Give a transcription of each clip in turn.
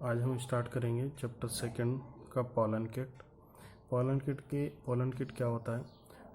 आज हम स्टार्ट करेंगे चैप्टर सेकंड का पोलन किट। पोलन किट क्या होता है?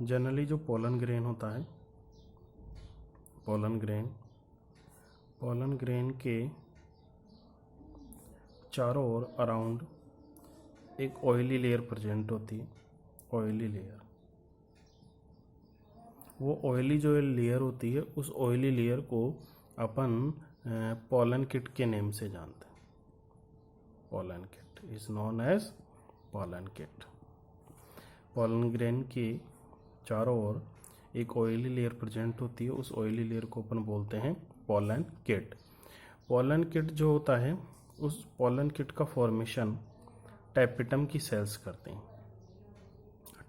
जनरली जो पोलन ग्रेन होता है, पोलन ग्रेन के चारों ओर अराउंड एक ऑयली लेयर प्रेजेंट होती है। ऑयली लेयर, वो ऑयली जो लेयर होती है, उस ऑयली लेयर को अपन पोलन किट के नेम से जानते हैं। Pollen kit is known as pollen kit. Pollen grain के चारों ओर एक ऑयली लेयर प्रेजेंट होती है, उस ऑयली लेयर को अपन बोलते हैं पोलन किट। पोलन किट जो होता है, उस पोलन किट का फॉर्मेशन टैपिटम की सेल्स करते हैं।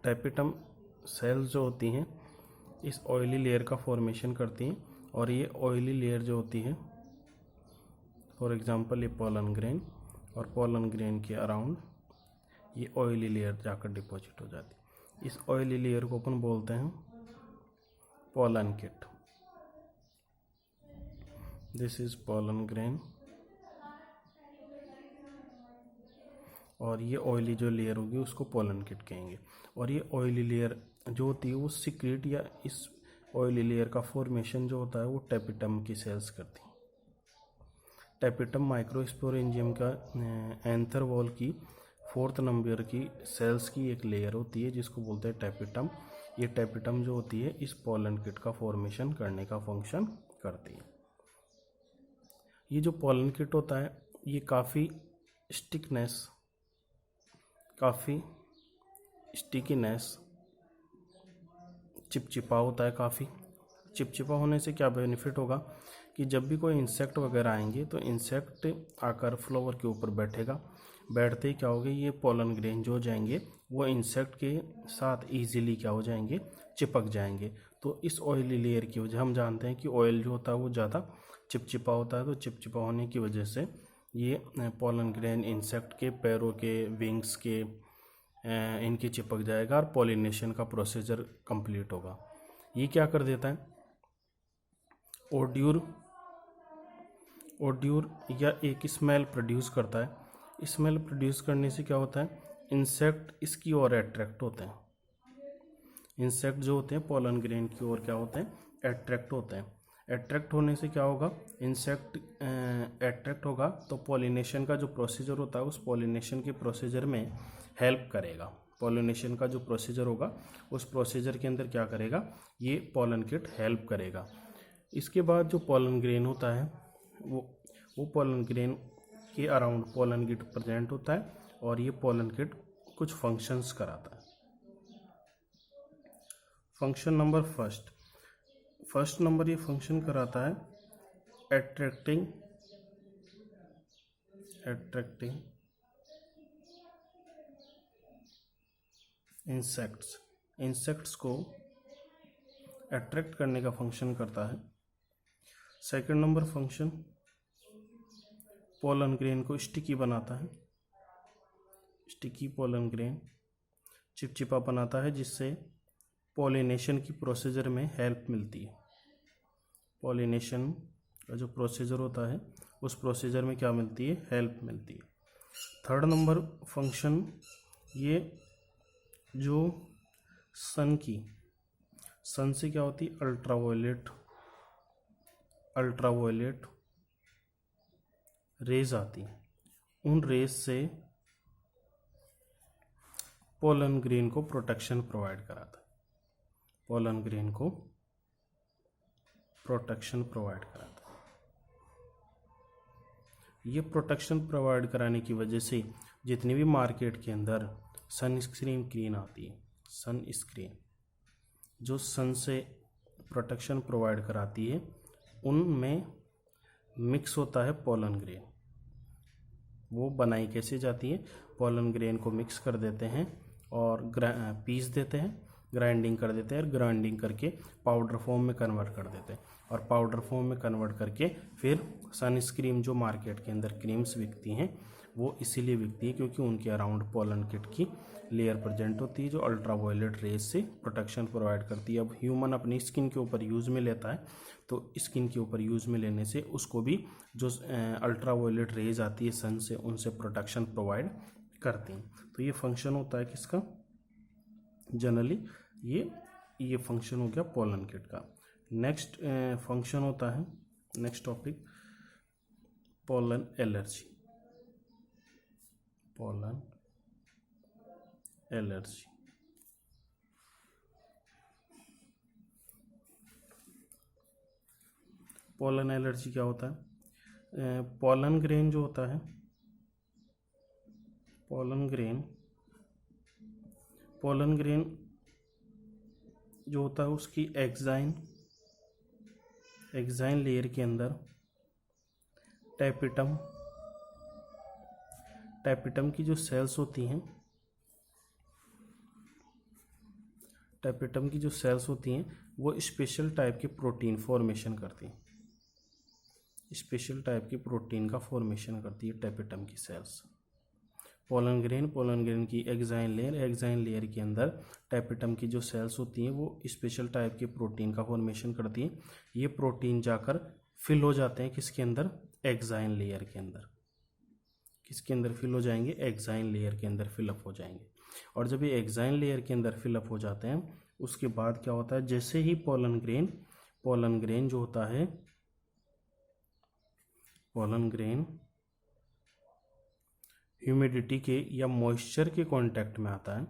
टैपिटम सेल्स जो होती हैं इस ऑयली लेयर का फॉर्मेशन करती हैं, और ये ऑयली लेयर जो होती है, फॉर एग्जांपल ये पोलन ग्रेन, और पोलन ग्रेन के अराउंड ये ऑयली लेयर जाकर डिपॉजिट हो जाती है। इस ऑयली लेयर को अपन बोलते हैं pollen kit. This is pollen grain, और ये ऑयली जो लेयर होगी उसको पोलन किट कहेंगे। और ये ऑयली लेयर जो होती है वो सीक्रेट या इस ऑयली लेयर का फॉर्मेशन जो होता है वो टैपिटम की सेल्स करती हैं। टैपिटम माइक्रोस्पोरेंजियम का एंथर वॉल की 4th नंबर की सेल्स की एक लेयर होती है जिसको बोलते हैं टैपिटम। ये टैपिटम जो होती है इस पोलन किट का फॉर्मेशन करने का फंक्शन करती है। ये जो पोलन किट होता है ये काफ़ी स्टिकीनेस, चिपचिपा होता है। काफ़ी चिपचिपा होने से क्या बेनिफिट होगा कि जब भी कोई इंसेक्ट वगैरह आएंगे तो इंसेक्ट आकर फ्लावर के ऊपर बैठेगा। बैठते ही क्या होगा, ये पोलन ग्रेन जो हो जाएंगे वो इंसेक्ट के साथ इजीली क्या हो जाएंगे, चिपक जाएंगे। तो इस ऑयली लेयर की वजह, हम जानते हैं कि ऑयल जो होता है वो ज़्यादा चिपचिपा होता है, तो चिपचिपा होने की वजह से ये पोलन ग्रेन इंसेक्ट के पैरों के, विंग्स के, इनकी चिपक जाएगा और पॉलिनेशन का प्रोसीजर कंप्लीट होगा। ये क्या कर देता है, ओड्यूर या एक स्मेल प्रोड्यूस करता है। स्मेल प्रोड्यूस करने से क्या होता है, इंसेक्ट इसकी ओर अट्रैक्ट होते हैं। इंसेक्ट जो होते हैं पोलन ग्रेन की ओर क्या होते हैं, अट्रैक्ट होते हैं। अट्रैक्ट होने से क्या होगा, इंसेक्ट अट्रैक्ट होगा तो पॉलिनेशन का जो प्रोसीजर होता है उस पॉलिनेशन के प्रोसीजर में हेल्प करेगा। पॉलिनेशन का जो प्रोसीजर होगा उस प्रोसीजर के अंदर क्या करेगा, ये पोलन किट हेल्प करेगा। इसके बाद जो पोलन ग्रेन होता है वो पोलन ग्रेन के अराउंड पोलन किट प्रेजेंट होता है, और ये पोलन किट कुछ फंक्शंस कराता है। फंक्शन नंबर फर्स्ट नंबर ये फंक्शन कराता है अट्रैक्टिंग इंसेक्ट्स को अट्रैक्ट करने का फंक्शन करता है। Second number function pollen grain को स्टिकी बनाता है। स्टिकी पोलन ग्रेन चिपचिपा बनाता है जिससे पॉलिनेशन की प्रोसीजर में हेल्प मिलती है। पॉलिनेशन का जो प्रोसीजर होता है उस प्रोसीजर में क्या मिलती है, हेल्प मिलती है। थर्ड नंबर फंक्शन, ये जो सन से क्या होती है, अल्ट्रावायलेट रेज आती हैं। उन रेज से पोलन ग्रेन को प्रोटेक्शन प्रोवाइड कराता है। पोलन ग्रेन को प्रोटेक्शन प्रोवाइड कराता है। ये प्रोटेक्शन प्रोवाइड कराने की वजह से जितनी भी मार्केट के अंदर सनस्क्रीन क्रीम आती है, सनस्क्रीन जो सन से प्रोटेक्शन प्रोवाइड कराती है, उनमें मिक्स होता है पोलन ग्रेन। वो बनाई कैसे जाती है, पोलन ग्रेन को मिक्स कर देते हैं और पीस देते हैं, ग्राइंडिंग कर देते हैं, और ग्राइंडिंग करके पाउडर फॉर्म में कन्वर्ट कर देते हैं। और पाउडर फॉर्म में कन्वर्ट करके फिर सनस्क्रीन जो मार्केट के अंदर क्रीम्स बिकती हैं वो इसीलिए बिकती है क्योंकि उनके अराउंड पोलन किट की लेयर प्रेजेंट होती है जो अल्ट्रावायलेट रेज से प्रोटेक्शन प्रोवाइड करती है। अब ह्यूमन अपनी स्किन के ऊपर यूज़ में लेता है तो स्किन के ऊपर यूज़ में लेने से उसको भी जो अल्ट्रावायलेट रेज आती है सन से उनसे प्रोटेक्शन प्रोवाइड करती हैं। तो ये फंक्शन होता है किसका, जनरली ये फंक्शन हो गया पोलन किट का। नेक्स्ट फंक्शन होता है, next topic pollen allergy. Pollen allergy pollen allergy क्या होता है, पोलन ग्रेन जो होता है, पोलन ग्रेन जो होता है उसकी एक्साइन लेयर के अंदर टैपिटम की जो सेल्स होती हैं, टैपिटम की जो सेल्स होती हैं वो स्पेशल टाइप के प्रोटीन फॉर्मेशन करती हैं, स्पेशल टाइप की प्रोटीन का फॉर्मेशन करती है टैपिटम की सेल्स। पोलन ग्रेन की एक्साइन लेयर के अंदर टैपिटम की जो सेल्स होती हैं वो स्पेशल टाइप के प्रोटीन का फॉर्मेशन करती हैं। ये प्रोटीन जाकर फिल हो जाते हैं किसके अंदर, एक्साइन लेयर के अंदर। किसके अंदर फिल हो जाएंगे, एक्साइन लेयर के अंदर फिलअप हो जाएंगे। और जब ये एक्साइन लेयर के अंदर फिलअप हो जाते हैं उसके बाद क्या होता है, जैसे ही पोलन ग्रेन जो होता है, पोलन ग्रेन ह्यूमिडिटी के या मॉइस्चर के कांटेक्ट में आता है,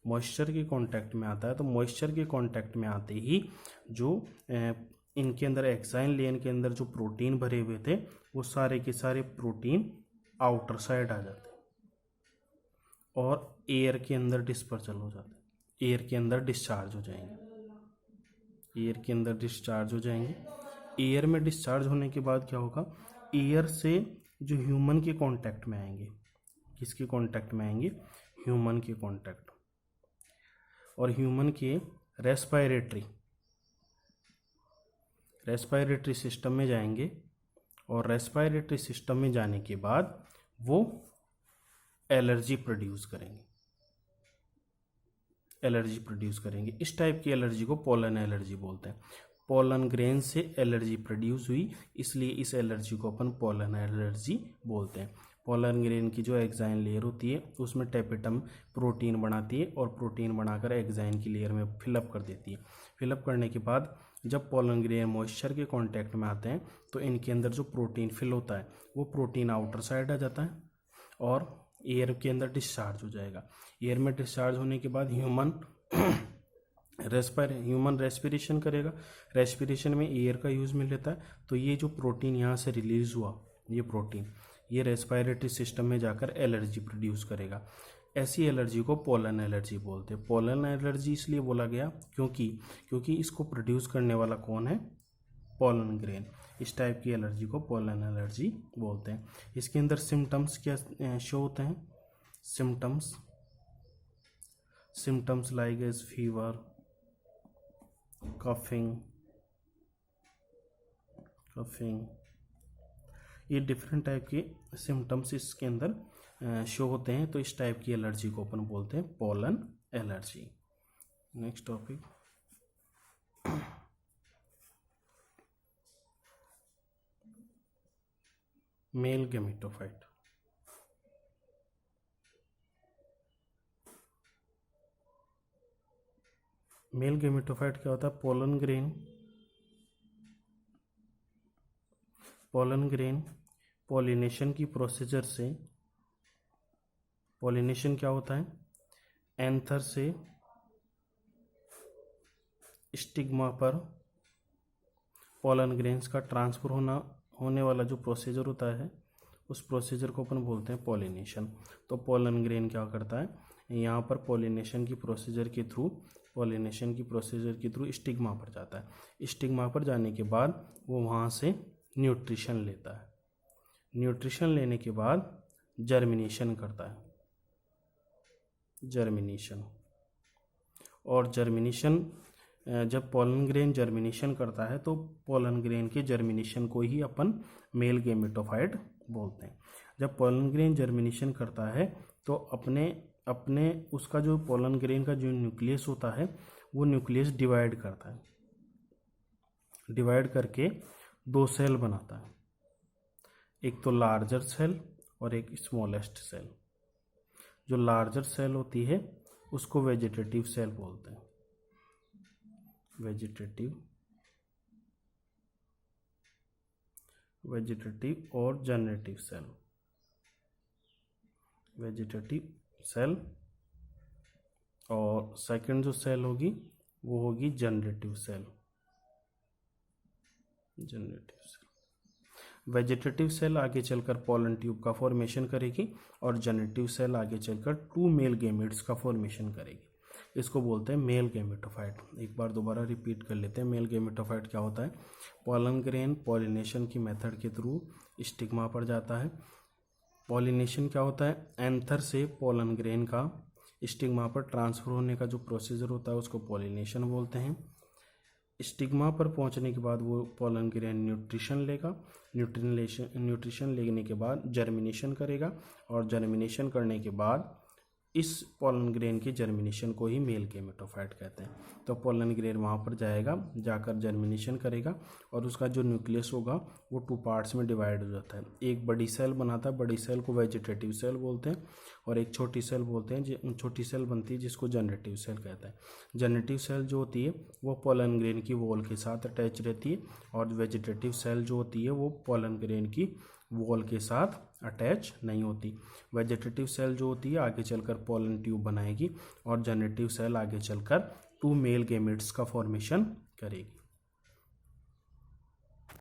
तो मॉइस्चर के कांटेक्ट में आते ही जो इनके अंदर एक्साइन लेयर के अंदर जो प्रोटीन भरे हुए थे वो सारे के सारे प्रोटीन आउटर साइड आ जाते हैं और एयर के अंदर डिस्पर्सल हो जाते हैं, एयर के अंदर डिस्चार्ज हो जाएंगे। एयर में डिस्चार्ज होने के बाद क्या होगा, एयर से जो ह्यूमन के कांटेक्ट में आएंगे, किसके कांटेक्ट में आएंगे, ह्यूमन के कांटेक्ट, और ह्यूमन के रेस्पिरेटरी सिस्टम में जाएंगे और रेस्पिरेटरी सिस्टम में जाने के बाद वो एलर्जी प्रोड्यूस करेंगे। इस टाइप की एलर्जी को पोलन एलर्जी बोलते हैं। पोलन ग्रेन से एलर्जी प्रोड्यूस हुई इसलिए इस एलर्जी को अपन पोलन एलर्जी बोलते हैं। पोलन ग्रेन की जो एक्साइन लेयर होती है उसमें टैपिटम प्रोटीन बनाती है और प्रोटीन बनाकर एक्साइन की लेयर में फिलअप कर देती है। फिलअप करने के बाद जब पोलन ग्रेन मॉइस्चर के कांटेक्ट में आते हैं तो इनके अंदर जो प्रोटीन फिल होता है वो प्रोटीन आउटर साइड आ जाता है और एयर के अंदर डिस्चार्ज हो जाएगा। एयर में डिस्चार्ज होने के बाद ह्यूमन रेस्पिरेशन करेगा। रेस्पिरेशन में एयर का यूज़ मिल लेता है तो ये जो प्रोटीन यहाँ से रिलीज हुआ, ये प्रोटीन ये रेस्पिरेटरी सिस्टम में जाकर एलर्जी प्रोड्यूस करेगा। ऐसी एलर्जी को पोलन एलर्जी बोलते हैं। पोलन एलर्जी इसलिए बोला गया क्योंकि इसको प्रोड्यूस करने वाला कौन है, पोलन ग्रेन। इस टाइप की एलर्जी को पोलन एलर्जी बोलते हैं। इसके अंदर सिम्टम्स क्या शो होते हैं, symptoms like as fever, coughing, ये डिफरेंट टाइप के सिम्टम्स इसके अंदर शो होते हैं। तो इस टाइप की एलर्जी को अपन बोलते हैं pollen allergy. Next topic mail gametophyte. Mail gametophyte क्या होता है, पोलन ग्रेन पॉलिनेशन की प्रोसीजर से, पॉलिनेशन क्या होता है, एंथर से स्टिग्मा पर पोलन ग्रेन्स का ट्रांसफर होने वाला जो प्रोसीजर होता है उस प्रोसीजर को अपन बोलते हैं पॉलिनेशन। तो पोलन ग्रेन क्या करता है, यहाँ पर पॉलिनेशन की प्रोसीजर के थ्रू स्टिग्मा पर जाता है। स्टिग्मा पर जाने के बाद वो वहाँ से न्यूट्रिशन लेता है। न्यूट्रिशन लेने के बाद जर्मिनेशन करता है, और जर्मिनेशन जब पोलन ग्रेन जर्मिनेशन करता है तो पोलन ग्रेन के जर्मिनेशन को ही अपन मेल गेमेटोफाइट बोलते हैं। जब पोलन ग्रेन जर्मिनेशन करता है तो अपने उसका जो पोलन ग्रेन का जो न्यूक्लियस होता है वो न्यूक्लियस डिवाइड करता है, डिवाइड करके दो सेल बनाता है, एक तो लार्जर सेल और एक स्मॉलेस्ट सेल। जो लार्जर सेल होती है उसको वेजिटेटिव सेल बोलते हैं, वेजिटेटिव और जनरेटिव सेल, वेजिटेटिव सेल। और सेकंड जो सेल होगी वो होगी generative cell, generative cell. Vegetative cell आगे चलकर पोलन ट्यूब का फॉर्मेशन करेगी और जनरेटिव सेल आगे चलकर 2 मेल गैमेट्स का फॉर्मेशन करेगी। इसको बोलते हैं मेल गैमेटोफाइट। एक बार दोबारा रिपीट कर लेते हैं, मेल गैमेटोफाइट क्या होता है। पोलन ग्रेन पॉलिनेशन की मेथड के थ्रू स्टिग्मा पर जाता है। पॉलिनेशन क्या होता है, एंथर से पोलन ग्रेन का स्टिग्मा पर ट्रांसफर होने का जो प्रोसीजर होता है उसको पॉलिनेशन बोलते हैं। स्टिग्मा पर पहुंचने के बाद वो पोलन ग्रेन न्यूट्रिशन लेगा, न्यूट्रिशन लेने के बाद जर्मिनेशन करेगा और जर्मिनेशन करने के बाद इस पोलन ग्रेन के जर्मिनेशन को ही मेल गैमेटोफाइट कहते हैं। तो पोलन ग्रेन वहाँ पर जाएगा, जाकर जर्मिनेशन करेगा और उसका जो न्यूक्लियस होगा वो 2 पार्ट्स में डिवाइड हो जाता है। एक बड़ी सेल बनाता है, बड़ी सेल को वेजिटेटिव सेल बोलते हैं, और एक छोटी सेल बोलते हैं, छोटी सेल बनती है जिसको जनरेटिव सेल कहते हैं। जनरेटिव सेल जो होती है वो पोलन ग्रेन की वॉल के साथ अटैच रहती है और वेजिटेटिव सेल जो होती है वो पोलन ग्रेन की वॉल के साथ अटैच नहीं होती। वेजिटेटिव सेल जो होती है आगे चलकर पोलन ट्यूब बनाएगी और जनरेटिव सेल आगे चलकर 2 मेल गैमेट्स का फॉर्मेशन करेगी।